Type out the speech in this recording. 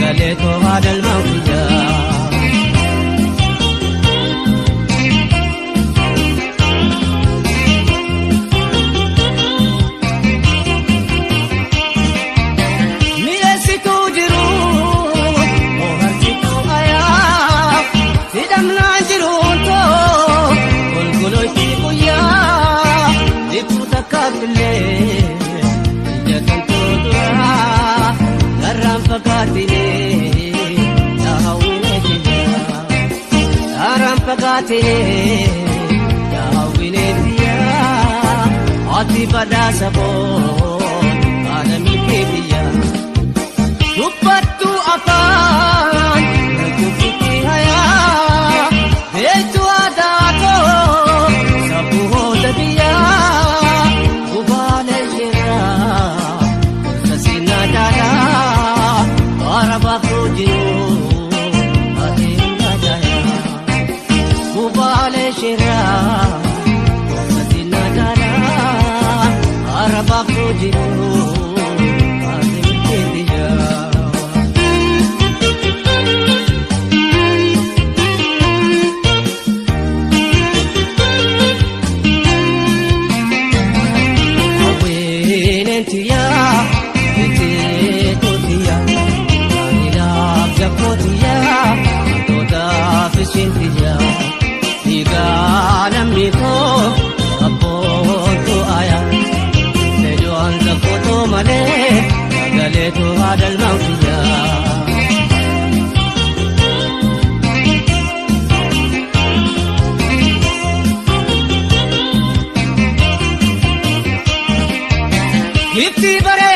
قالته هذا الموت ya winetia ati pada sabon ada mikirnya upatu akan berkuti haya itu ada to sabuho dia ubale jera sasina dada arabaku jiru shira sadina dara araba kujiru azimtiya awinentiya totiya ila japotiya toda fishintiya Galam niko apoto aya Nejuan zakoto male Galeto hadal mautia Gifti bare